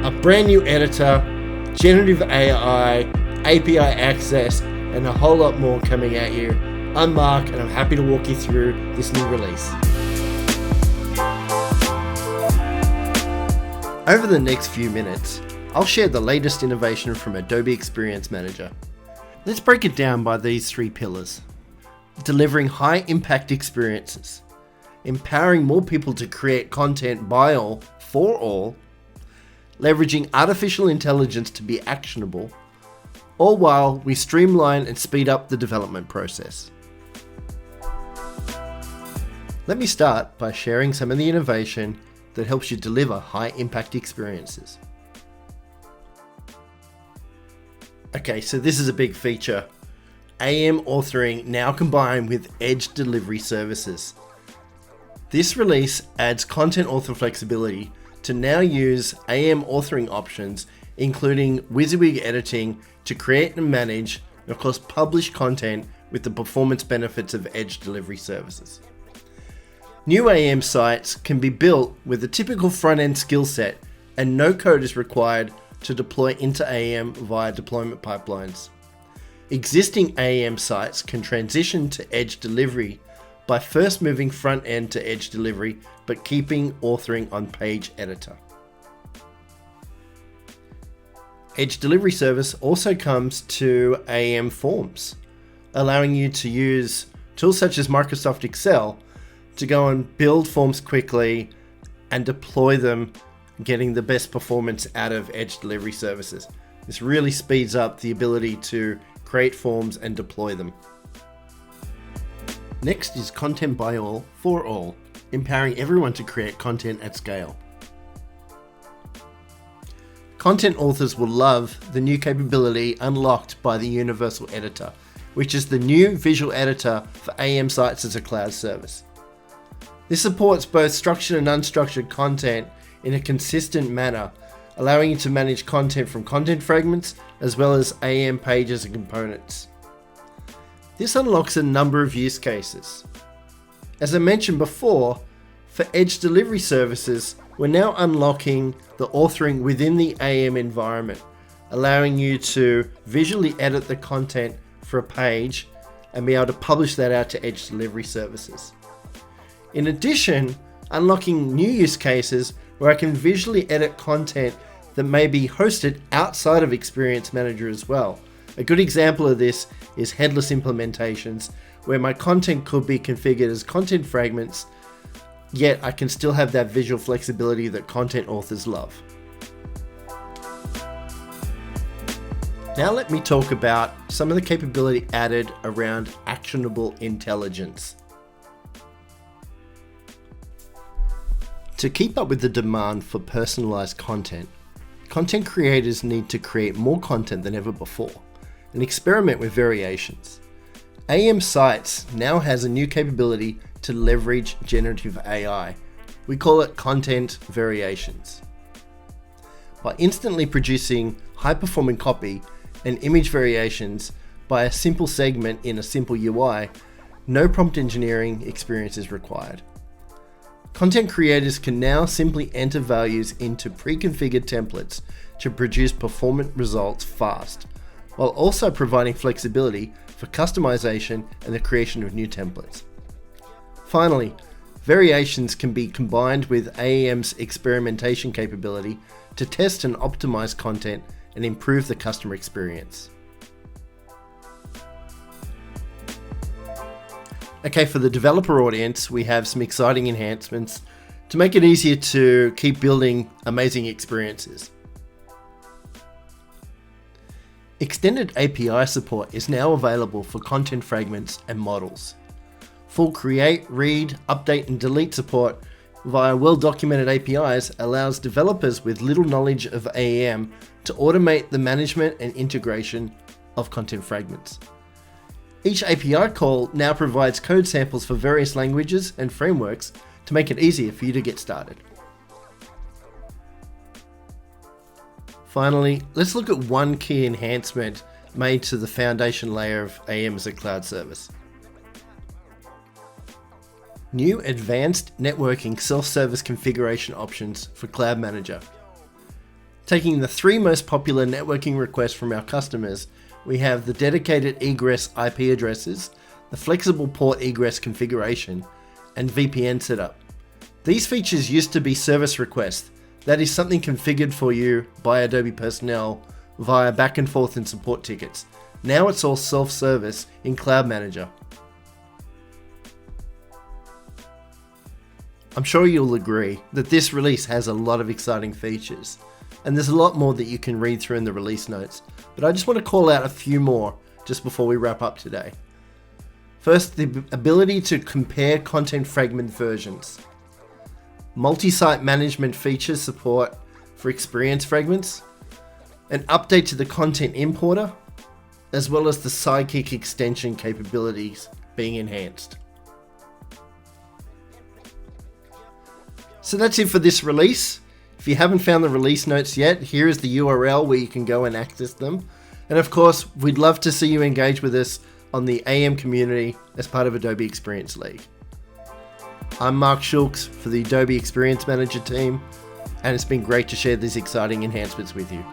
a brand new editor, generative AI, API access, and a whole lot more coming at you. I'm Mark, and I'm happy to walk you through this new release. Over the next few minutes, I'll share the latest innovation from Adobe Experience Manager. Let's break it down by these three pillars. Delivering high impact experiences, empowering more people to create content by all, for all, leveraging artificial intelligence to be actionable, all while we streamline and speed up the development process. Let me start by sharing some of the innovation that helps you deliver high impact experiences. Okay, so this is a big feature. AEM authoring now combined with Edge delivery services. This release adds content author flexibility to now use AEM authoring options, including WYSIWYG editing to create and manage, and of course publish content with the performance benefits of Edge delivery services. New AEM sites can be built with a typical front-end skill set, and no code is required to deploy into AEM via deployment pipelines. Existing AEM sites can transition to Edge delivery by first moving front-end to Edge delivery, but keeping authoring on page editor. Edge delivery service also comes to AEM forms, allowing you to use tools such as Microsoft Excel to go and build forms quickly and deploy them, getting the best performance out of Edge delivery services. This really speeds up the ability to create forms and deploy them. Next is content by all, for all, empowering everyone to create content at scale. Content authors will love the new capability unlocked by the Universal Editor, which is the new visual editor for AEM sites as a cloud service. This supports both structured and unstructured content in a consistent manner, allowing you to manage content from content fragments as well as AEM pages and components. This unlocks a number of use cases. As I mentioned before, for Edge delivery services, we're now unlocking the authoring within the AEM environment, allowing you to visually edit the content for a page and be able to publish that out to Edge delivery services. In addition, unlocking new use cases where I can visually edit content that may be hosted outside of Experience Manager as well. A good example of this is Headless implementations, where my content could be configured as content fragments, yet I can still have that visual flexibility that content authors love. Now let me talk about some of the capability added around actionable intelligence. To keep up with the demand for personalized content, content creators need to create more content than ever before and experiment with variations. AEM Sites now has a new capability to leverage generative AI. We call it content variations. By instantly producing high-performing copy and image variations by a simple segment in a simple UI, no prompt engineering experience is required. Content creators can now simply enter values into pre-configured templates to produce performant results fast, while also providing flexibility for customization and the creation of new templates. Finally, variations can be combined with AEM's experimentation capability to test and optimize content and improve the customer experience. Okay, for the developer audience, we have some exciting enhancements to make it easier to keep building amazing experiences. Extended API support is now available for content fragments and models. Full create, read, update, and delete support via well-documented APIs allows developers with little knowledge of AEM to automate the management and integration of content fragments. Each API call now provides code samples for various languages and frameworks to make it easier for you to get started. Finally, let's look at one key enhancement made to the foundation layer of AEM as a cloud service. New advanced networking self-service configuration options for Cloud Manager. Taking the three most popular networking requests from our customers, we have the dedicated egress IP addresses, the flexible port egress configuration, and VPN setup. These features used to be service requests, that is something configured for you by Adobe personnel via back and forth and support tickets. Now it's all self-service in Cloud Manager. I'm sure you'll agree that this release has a lot of exciting features, and there's a lot more that you can read through in the release notes, but I just want to call out a few more just before we wrap up today. First, the ability to compare content fragment versions. Multi-site management features support for experience fragments, an update to the content importer, as well as the Sidekick extension capabilities being enhanced. So that's it for this release. If you haven't found the release notes yet, here is the URL where you can go and access them. And of course, we'd love to see you engage with us on the AEM community as part of Adobe Experience League. I'm Mark Schulks for the Adobe Experience Manager team, and it's been great to share these exciting enhancements with you.